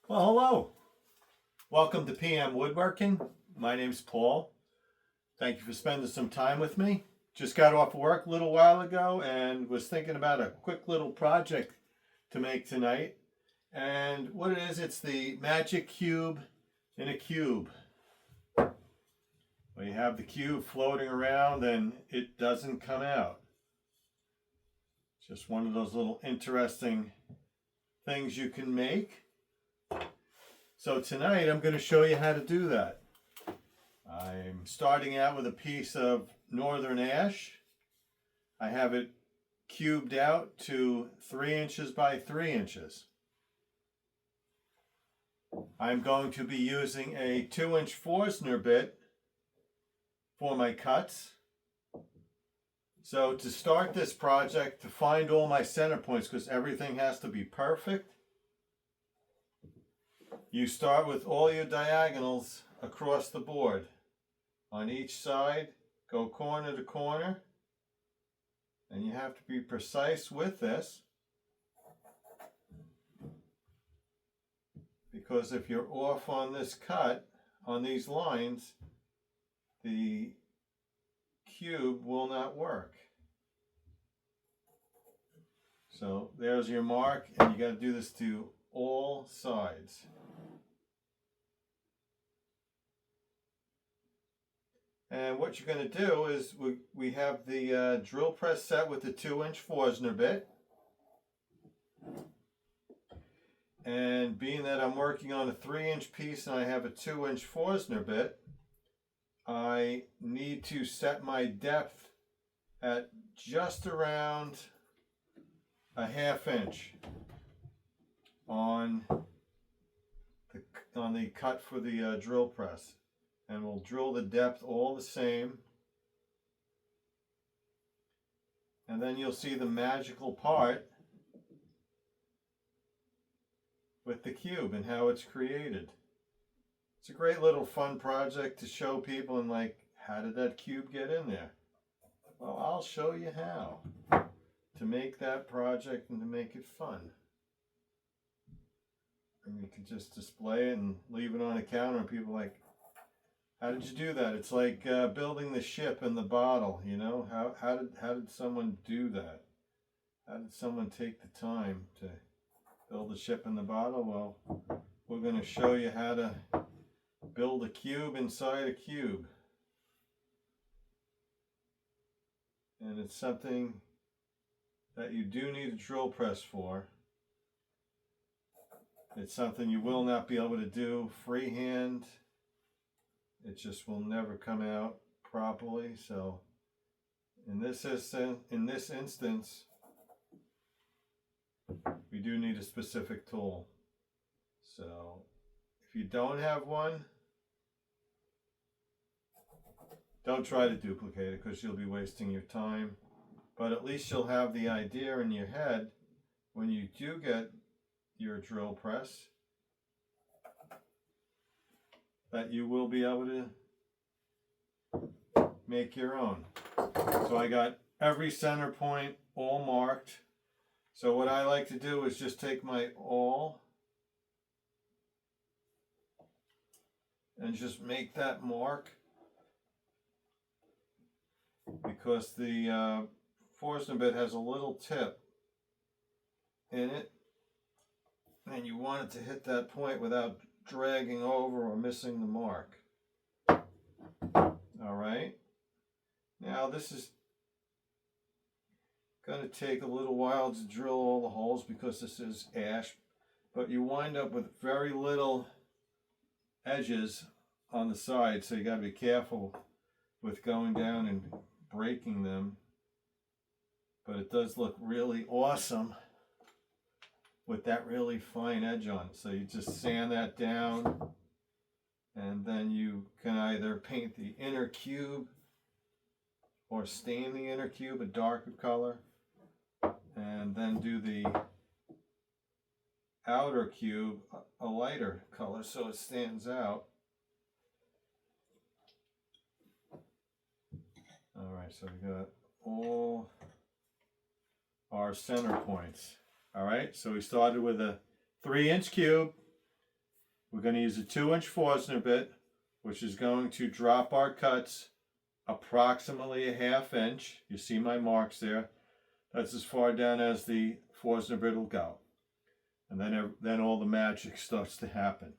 Well, hello. Welcome to PM Woodworking. My name's Paul. Thank you for spending some time with me. Just got off work a little while ago and was thinking about a quick little project to make tonight. And what it is, it's the magic cube in a cube. Well, you have the cube floating around and it doesn't come out. Just one of those little interesting things you can make. So tonight I'm going to show you how to do that. I'm starting out with a piece of northern ash. I have it cubed out to 3 inches by 3 inches. I'm going to be using a 2-inch Forstner bit for my cuts. So to start this project, to find all my center points, because everything has to be perfect, you start with all your diagonals across the board. On each side, go corner to corner. And you have to be precise with this, because if you're off on this cut, on these lines, the cube will not work. So there's your mark, and you got to do this to all sides. And what you're going to do is we have the drill press set with the 2-inch Forstner bit. And being that I'm working on a 3-inch piece and I have a 2-inch Forstner bit, I need to set my depth at just around a 1/2 inch on the cut for the drill press. And we'll drill the depth all the same. And then you'll see the magical part with the cube and how it's created. It's a great little fun project to show people and like, how did that cube get in there? Well, I'll show you how to make that project and to make it fun. And you can just display it and leave it on a counter and people are like, how did you do that? It's like building the ship in the bottle, you know? How did someone do that? How did someone take the time to build a ship in the bottle? Well, we're going to show you how to build a cube inside a cube. And it's something that you do need a drill press for. It's something you will not be able to do freehand. It just will never come out properly. So in this instance, we do need a specific tool. So if you don't have one, don't try to duplicate it because you'll be wasting your time. But at least you'll have the idea in your head when you do get your drill press that you will be able to make your own. So I got every center point all marked. So what I like to do is just take my awl and just make that mark, because the Forstner bit has a little tip in it and you want it to hit that point without dragging over or missing the mark. Alright, now this is going to take a little while to drill all the holes because this is ash, but you wind up with very little edges on the side, so you got to be careful with going down and breaking them. But it does look really awesome with that really fine edge on it. So you just sand that down, and then you can either paint the inner cube or stain the inner cube a darker color, and then do the outer cube a lighter color so it stands out. Alright, so we got all our center points. Alright, so we started with a 3-inch cube. We're going to use a 2-inch Forstner bit, which is going to drop our cuts approximately a 1/2 inch. You see my marks there. That's as far down as the Forstner bit will go. And then all the magic starts to happen.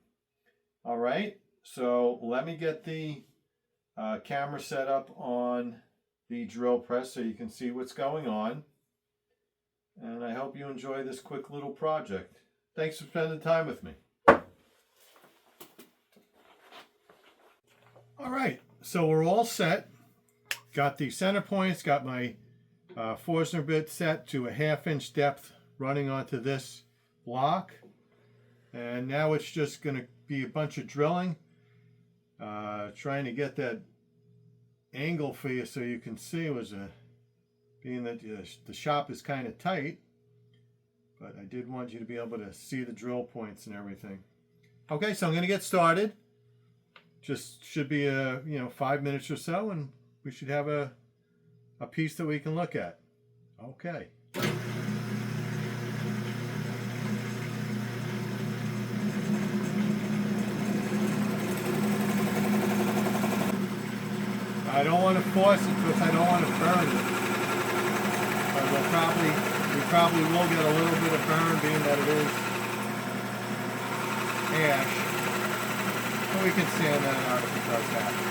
All right, so let me get the camera set up on the drill press so you can see what's going on. And I hope you enjoy this quick little project. Thanks for spending time with me. All right, so we're all set. Got the center points, got my Forstner bit set to a 1/2 inch depth running onto this block. And now it's just going to be a bunch of drilling. Trying to get that angle for you so you can see being that the shop is kind of tight. But I did want you to be able to see the drill points and everything. Okay, so I'm going to get started. Just should be 5 minutes or so, and we should have a piece that we can look at. Okay. I don't want to force it because I don't want to burn it. But we probably will get a little bit of burn being that it is ash. But we can sand that out if it does happen.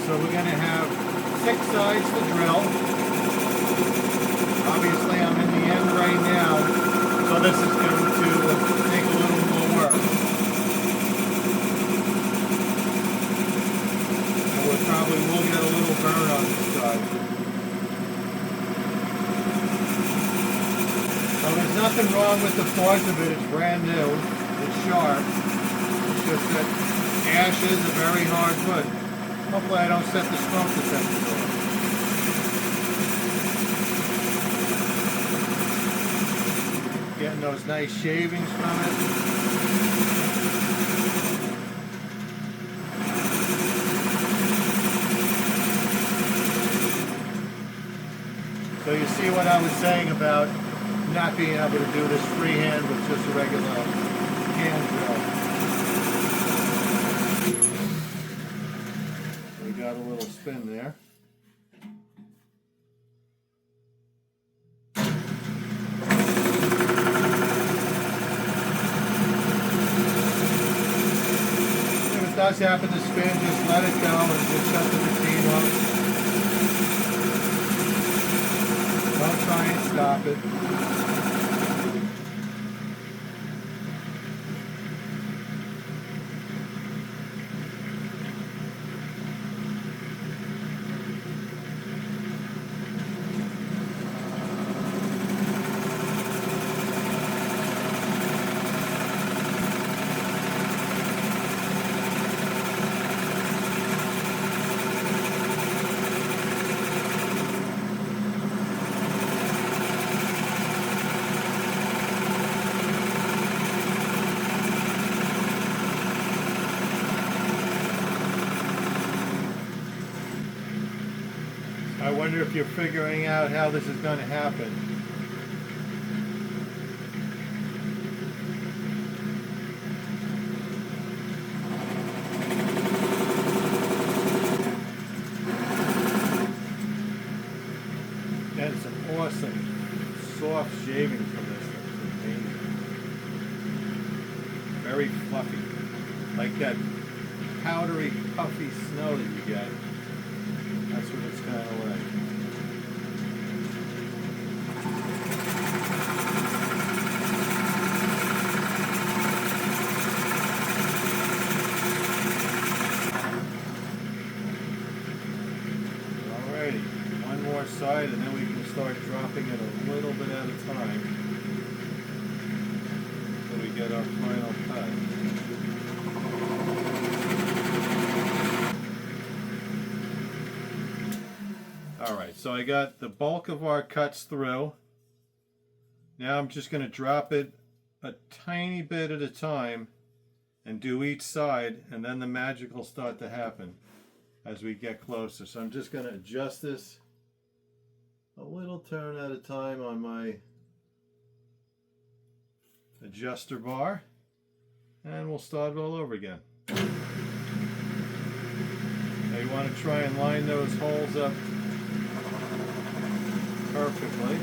So we're going to have 6 sides to drill. Obviously I'm in the end right now, so this is going to take a little more work. And we probably will get a little burn on this side. So there's nothing wrong with the Forstner bit, it's brand new, it's sharp. It's just that ash is a very hard wood. Hopefully I don't set the smoke detector off. Getting those nice shavings from it. So you see what I was saying about not being able to do this freehand with just a regular hand drill. Got a little spin there. If it does happen to spin, just let it go and just shut the machine off. Don't try and stop it. I wonder if you're figuring out how this is going to happen. And some awesome soft shaving from this. That's amazing. Very fluffy. Like that powdery, puffy snow that you get. That's what it's kind of like. Alrighty, one more side and then we can start dropping it a little bit at a time until we get our final cut. Alright, so I got the bulk of our cuts through. Now I'm just going to drop it a tiny bit at a time and do each side, and then the magic will start to happen as we get closer. So I'm just going to adjust this a little turn at a time on my adjuster bar, and we'll start it all over again. Now you want to try and line those holes up perfectly.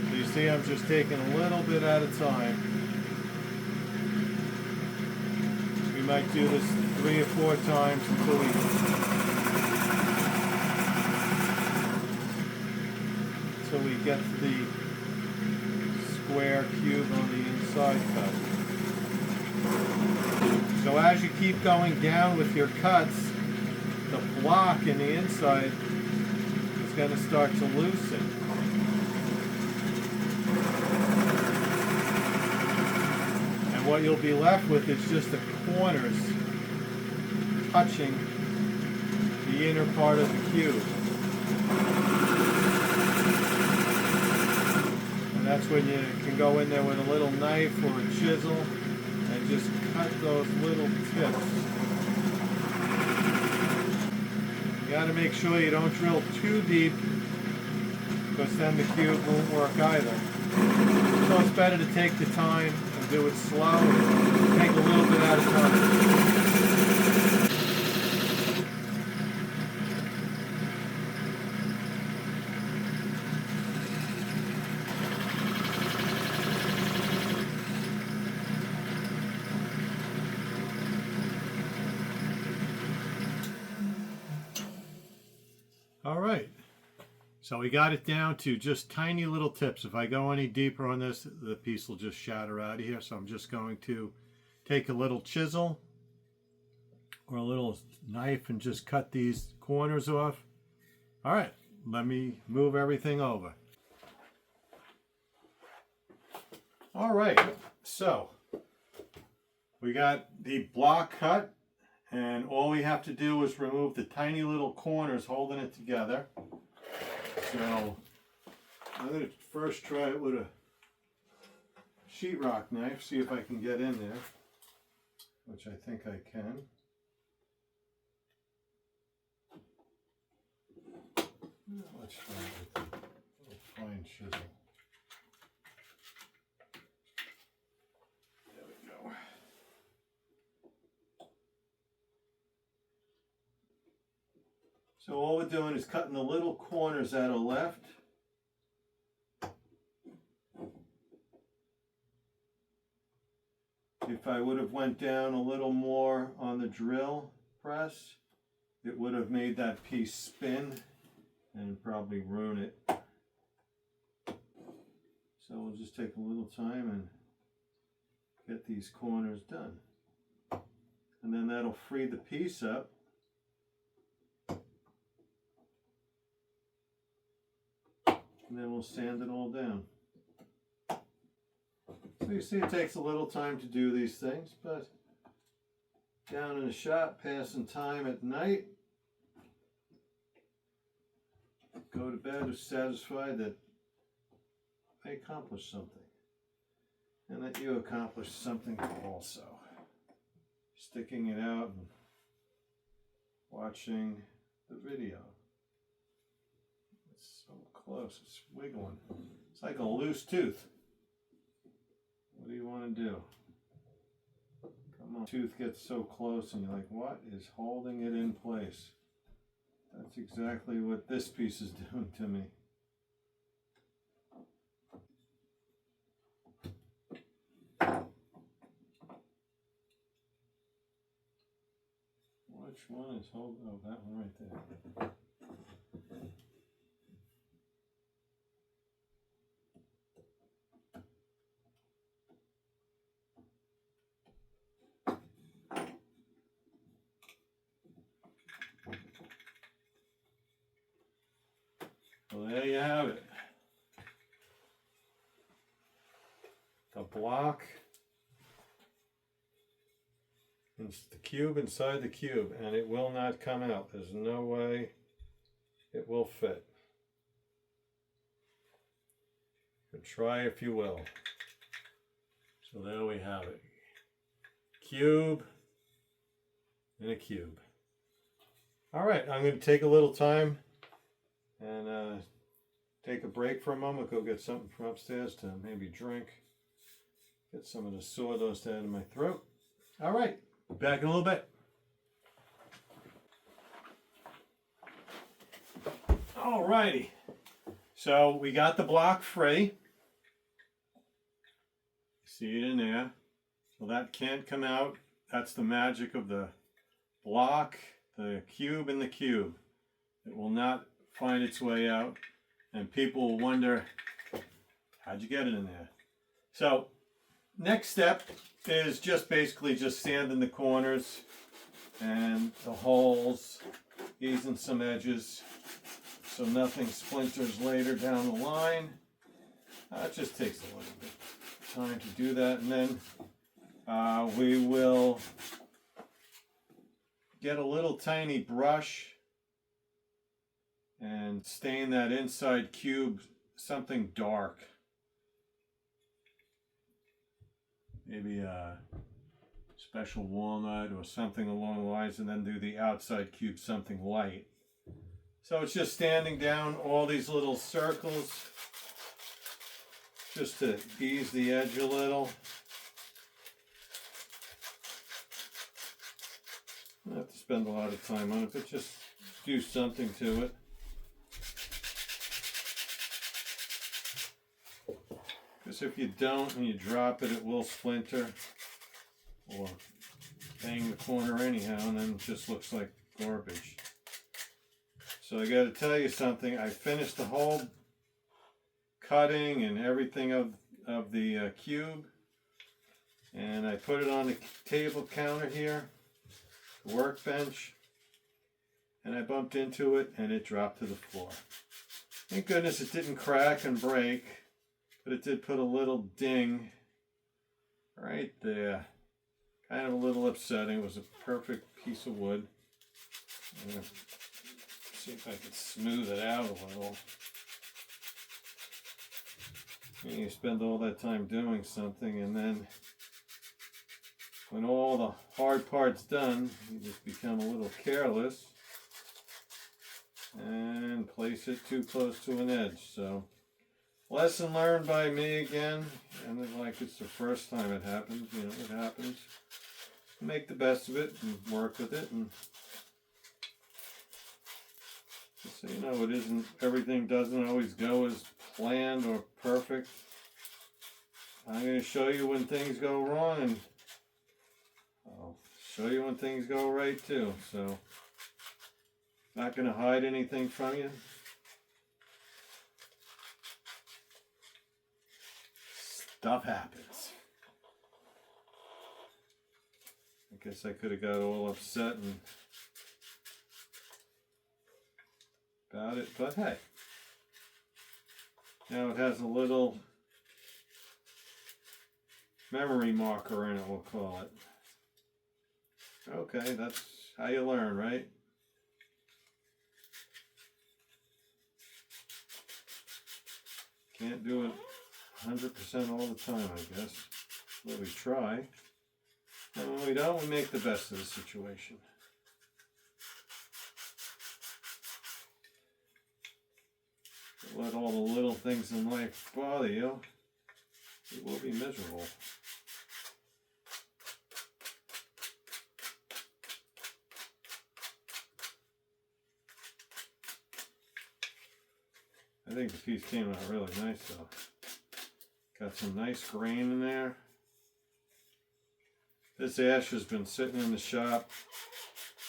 So you see I'm just taking a little bit at a time. We might do this 3 or 4 times until we get to the square cube on the inside cut. So as you keep going down with your cuts, the block in the inside is going to start to loosen. And what you'll be left with is just the corners touching the inner part of the cube. And that's when you can go in there with a little knife or a chisel and just cut those little tips. You got to make sure you don't drill too deep, because then the cube won't work either. So it's better to take the time and do it slow and take a little bit at a time. All right, so we got it down to just tiny little tips. If I go any deeper on this, the piece will just shatter out of here. So I'm just going to take a little chisel or a little knife and just cut these corners off. All right, let me move everything over. All right, so we got the block cut. And all we have to do is remove the tiny little corners holding it together. So I'm going to first try it with a sheetrock knife, see if I can get in there, which I think I can. Let's try it with a little fine chisel. So all we're doing is cutting the little corners that are left. If I would have went down a little more on the drill press, it would have made that piece spin and probably ruin it. So we'll just take a little time and get these corners done. And then that'll free the piece up. And then we'll sand it all down. So you see it takes a little time to do these things, but down in the shop, passing time at night, go to bed satisfied that I accomplished something. And that you accomplished something also. Sticking it out and watching the video. So close, it's wiggling. It's like a loose tooth. What do you want to do? Come on. Tooth gets so close and you're like, what is holding it in place? That's exactly what this piece is doing to me. Which one is holding? Oh, that one right there. Well, there you have it. The block It's the cube inside the cube, and it will not come out. There's no way it will fit. But try if you will. So there we have it. Cube and a cube. All right, I'm going to take a little time and take a break for a moment. Go get something from upstairs to maybe drink. Get some of the sawdust out of my throat. All right, back in a little bit. All righty. So we got the block free. See it in there. So that can't come out. That's the magic of the block, the cube, and the cube. It will not find its way out. And people will wonder, how'd you get it in there? So next step is just basically just sanding the corners and the holes, easing some edges so nothing splinters later down the line. It just takes a little bit of time to do that, and then we will get a little tiny brush and stain that inside cube something dark. Maybe a special walnut or something along the lines, and then do the outside cube something light. So it's just sanding down all these little circles just to ease the edge a little. I don't have to spend a lot of time on it, but just do something to it. Because if you don't and you drop it, it will splinter or bang the corner anyhow, and then it just looks like garbage. So I got to tell you something. I finished the whole cutting and everything of the cube, and I put it on the table counter here, the workbench, and I bumped into it and it dropped to the floor. Thank goodness it didn't crack and break, but it did put a little ding right there. Kind of a little upsetting. It was a perfect piece of wood. I'm gonna see if I could smooth it out a little. You spend all that time doing something, and then when all the hard part's done, you just become a little careless and place it too close to an edge. So, lesson learned by me again, and it's like it's the first time it happened. You know, it happens. Make the best of it and work with it, and just so you know, it isn't, everything doesn't always go as planned or perfect. I'm going to show you when things go wrong, and I'll show you when things go right too. So, not going to hide anything from you. Stuff happens. I guess I could have got all upset and about it, but hey. Now it has a little memory marker in it, we'll call it. Okay, that's how you learn, right? Can't do it 100% all the time, I guess. But we try. And when we don't, we make the best of the situation. Let all the little things in life bother you, you will be miserable. I think the piece came out really nice though. Got some nice grain in there. This ash has been sitting in the shop.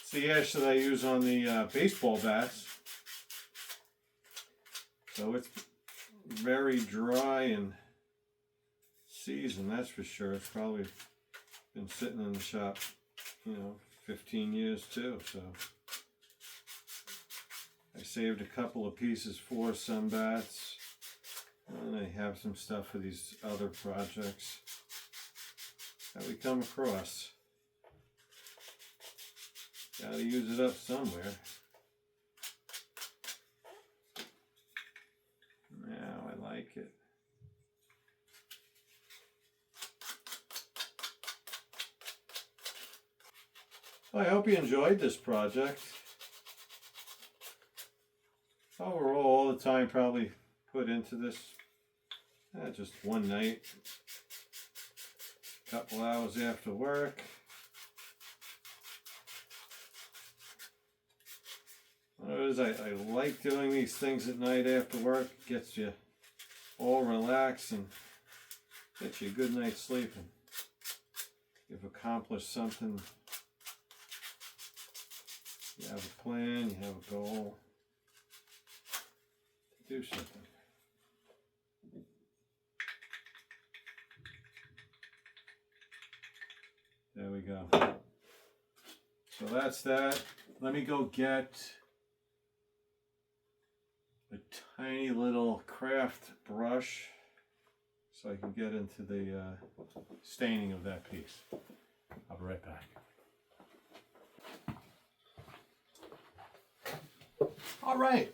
It's the ash that I use on the baseball bats. So it's very dry and seasoned, that's for sure. It's probably been sitting in the shop, 15 years too. So I saved a couple of pieces for some bats, and I have some stuff for these other projects that we come across. Gotta use it up somewhere. Now I like it. I hope you enjoyed this project. Overall, all the time probably put into this, just one night, a couple hours after work. I like doing these things at night after work. It gets you all relaxed and gets you a good night's sleep. And you've accomplished something. You have a plan, you have a goal to do something. There we go. So that's that. Let me go get a tiny little craft brush so I can get into the staining of that piece. I'll be right back. All right,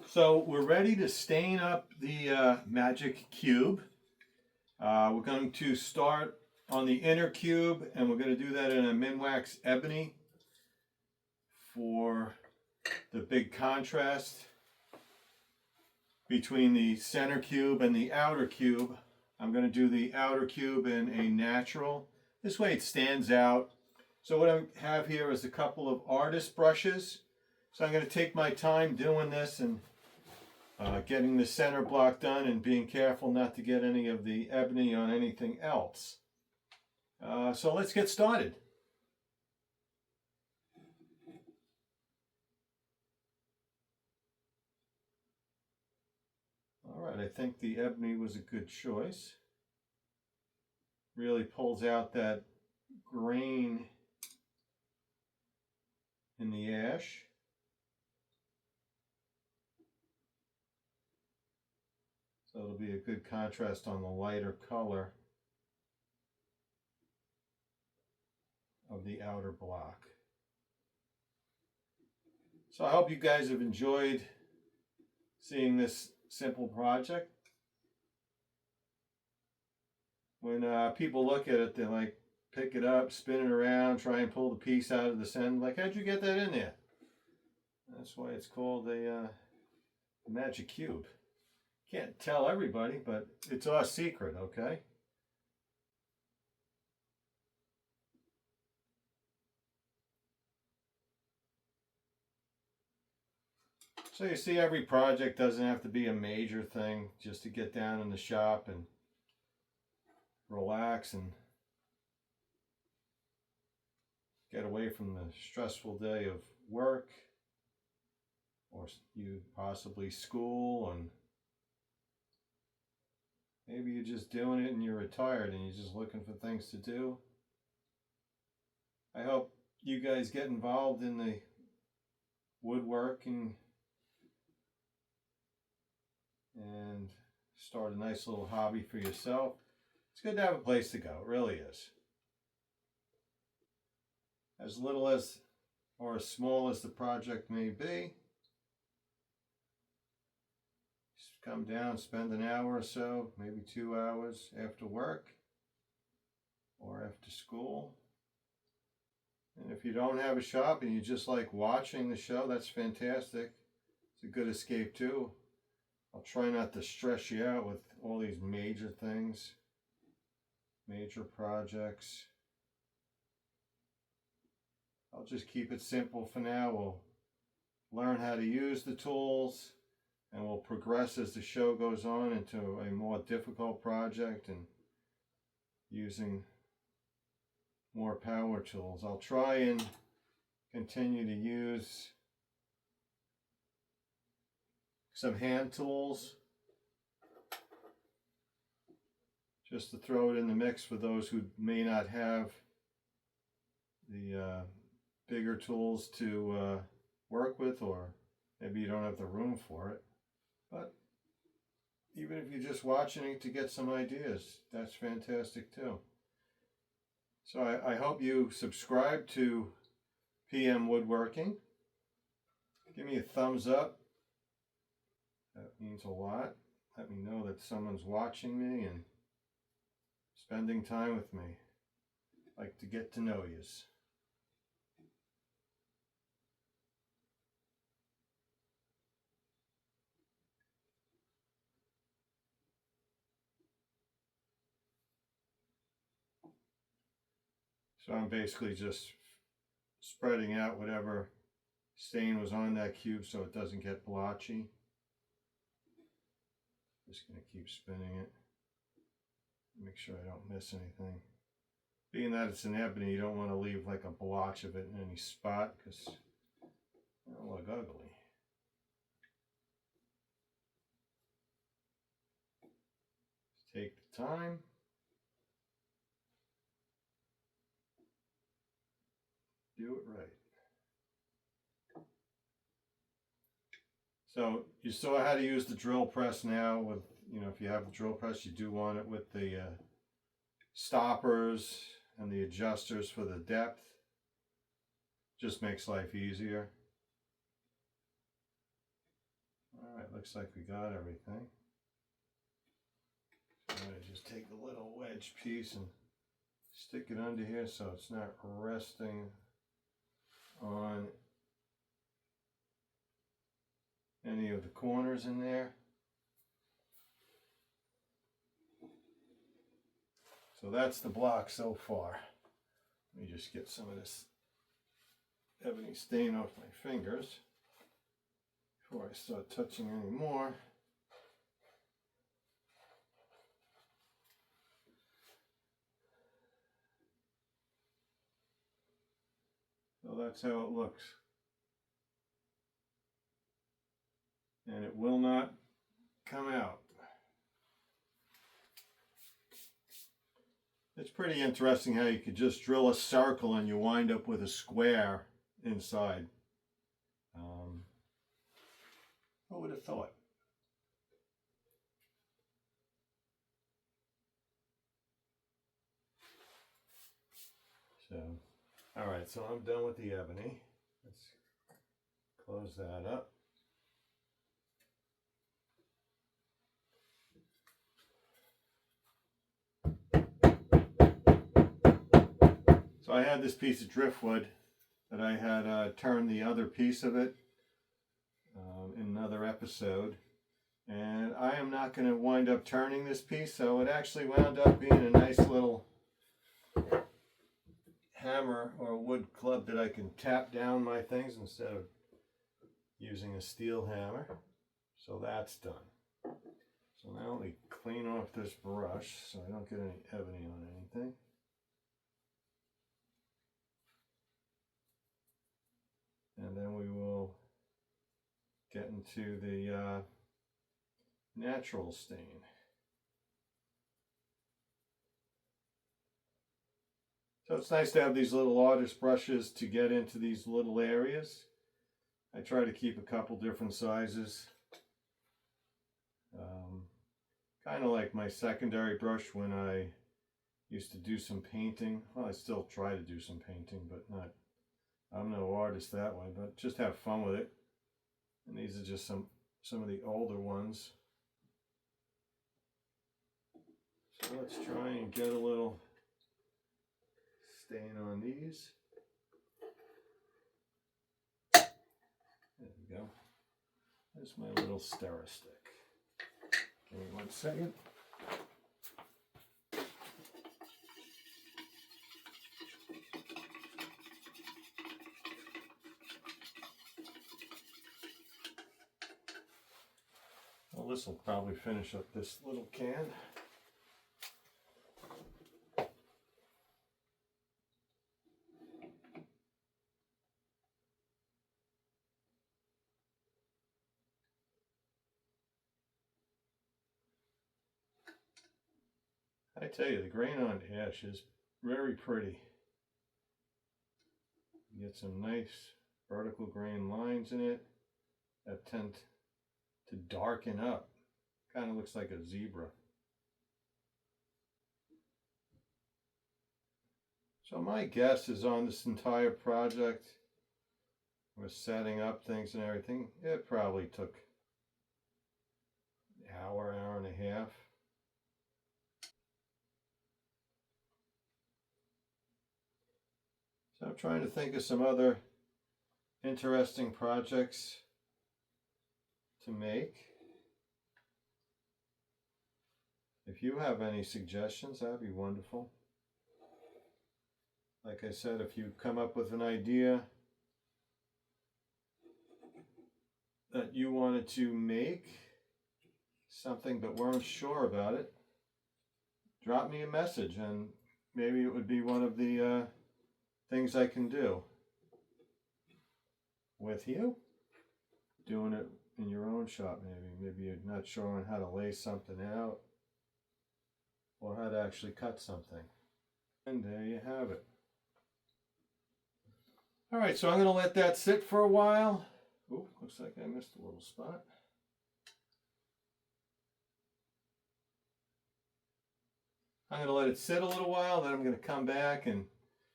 so we're ready to stain up the magic cube. We're going to start on the inner cube, and we're going to do that in a Minwax Ebony for the big contrast between the center cube and the outer cube. I'm going to do the outer cube in a natural. This way it stands out. So what I have here is a couple of artist brushes. So I'm going to take my time doing this and getting the center block done and being careful not to get any of the ebony on anything else. So let's get started. All right, I think the ebony was a good choice. Really pulls out that grain in the ash. So it'll be a good contrast on the lighter color of the outer block. So I hope you guys have enjoyed seeing this simple project. When people look at it, they like pick it up, spin it around, try and pull the piece out of the center. Like, how'd you get that in there? That's why it's called a magic cube. Can't tell everybody, but it's our secret, okay? So you see, every project doesn't have to be a major thing, just to get down in the shop and relax and get away from the stressful day of work or you possibly school, and maybe you're just doing it and you're retired and you're just looking for things to do. I hope you guys get involved in the woodworking and start a nice little hobby for yourself. It's good to have a place to go, it really is. As little as or as small as the project may be, just come down, spend an hour or so, maybe 2 hours after work or after school. And if you don't have a shop and you just like watching the show, that's fantastic. It's a good escape too. I'll try not to stress you out with all these major things, major projects. I'll just keep it simple for now. We'll learn how to use the tools and we'll progress as the show goes on into a more difficult project and using more power tools. I'll try and continue to use some hand tools just to throw it in the mix for those who may not have the bigger tools to work with, or maybe you don't have the room for it. But even if you're just watching it to get some ideas, that's fantastic too. So I hope you subscribe to PM Woodworking. Give me a thumbs up. That means a lot. Let me know that someone's watching me and spending time with me. I like to get to know yous. So I'm basically just spreading out whatever stain was on that cube so it doesn't get blotchy. Just going to keep spinning it. Make sure I don't miss anything. Being that it's an ebony, you don't want to leave like a blotch of it in any spot because it'll look ugly. Just take the time. Do it right. So you saw how to use the drill press now with, if you have the drill press, you do want it with the stoppers and the adjusters for the depth. Just makes life easier. All right, looks like we got everything. So I'm going to just take a little wedge piece and stick it under here so it's not resting on any of the corners in there. So that's the block so far. Let me just get some of this ebony stain off my fingers before I start touching any more. So that's how it looks. And it will not come out. It's pretty interesting how you could just drill a circle and you wind up with a square inside. Who would have thought? So, all right, so I'm done with the ebony. Let's close that up. So I had this piece of driftwood that I had turned the other piece of it in another episode. And I am not going to wind up turning this piece, so it actually wound up being a nice little hammer or wood club that I can tap down my things instead of using a steel hammer. So that's done. So now let me clean off this brush so I don't get any ebony on anything. And then we will get into the natural stain. So it's nice to have these little artist brushes to get into these little areas. I try to keep a couple different sizes. Kind of like my secondary brush when I used to do some painting. Well, I still try to do some painting, but I'm no artist that way, but just have fun with it. And these are just some of the older ones. So let's try and get a little stain on these. There we go. There's my little stirrer stick. Give me 1 second. Well, this will probably finish up this little can. I tell you, the grain on ash is very pretty. You get some nice vertical grain lines in it that tend to darken up. Kind of looks like a zebra. So my guess is on this entire project, with setting up things and everything, it probably took an hour, hour and a half. So I'm trying to think of some other interesting projects to make. If you have any suggestions, that'd be wonderful. Like I said, if you come up with an idea that you wanted to make something but weren't sure about it, drop me a message and maybe it would be one of the things I can do with you. Doing it in your own shop maybe. Maybe you're not sure on how to lay something out or how to actually cut something. And there you have it. Alright, so I'm going to let that sit for a while. Ooh, looks like I missed a little spot. I'm going to let it sit a little while, then I'm going to come back and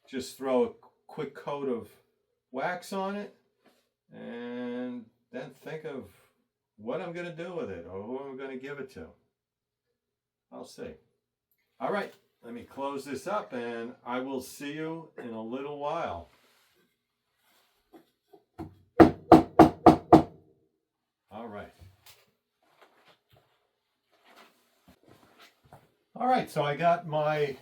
just throw a quick coat of wax on it and then think of what I'm going to do with it or who I'm going to give it to. I'll see. All right, let me close this up and I will see you in a little while. All right. All right, so I got my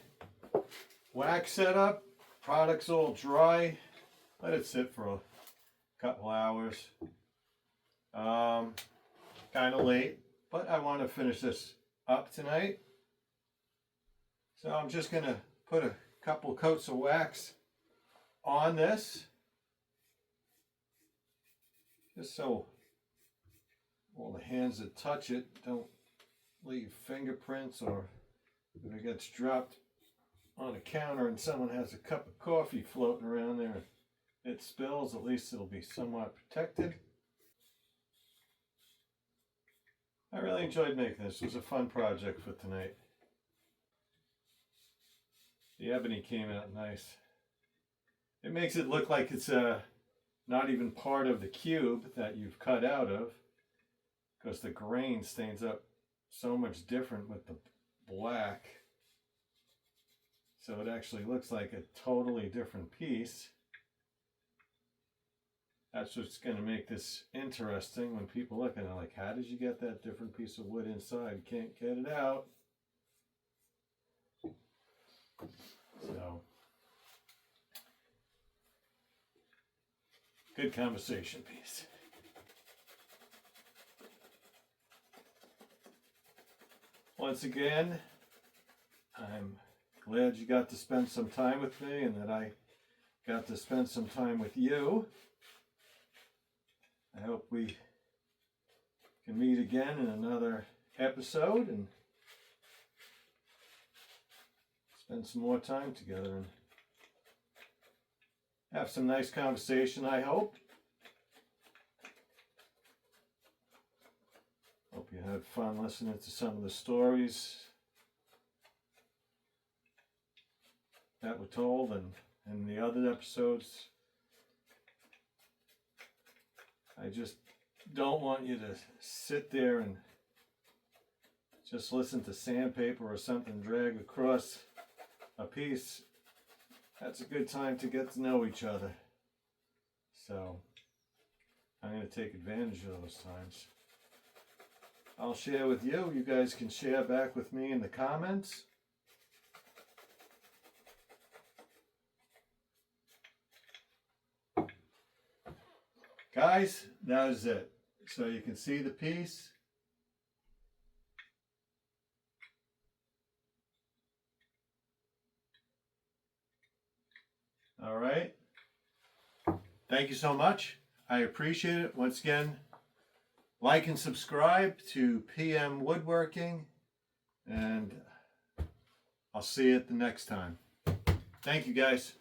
wax set up. Product's all dry. Let it sit for a couple hours. Kind of late, but I want to finish this up tonight. So I'm just going to put a couple coats of wax on this, just so all the hands that touch it don't leave fingerprints, or if it gets dropped on a counter and someone has a cup of coffee floating around there and it spills, at least it'll be somewhat protected. I really enjoyed making this. It was a fun project for tonight. The ebony came out nice. It makes it look like it's not even part of the cube that you've cut out of, because the grain stains up so much different with the black. So it actually looks like a totally different piece. That's what's going to make this interesting when people look at it like, how did you get that different piece of wood inside? Can't get it out. So, good conversation piece. Once again, I'm glad you got to spend some time with me and that I got to spend some time with you. I hope we can meet again in another episode and spend some more time together and have some nice conversation, I hope. Hope you had fun listening to some of the stories that were told and in the other episodes. I just don't want you to sit there and just listen to sandpaper or something drag across a piece. That's a good time to get to know each other. So I'm going to take advantage of those times. I'll share with you. You guys can share back with me in the comments. Guys, that is it. So you can see the piece. All right. Thank you so much. I appreciate it. Once again, like and subscribe to PM Woodworking, and I'll see you at the next time. Thank you, guys.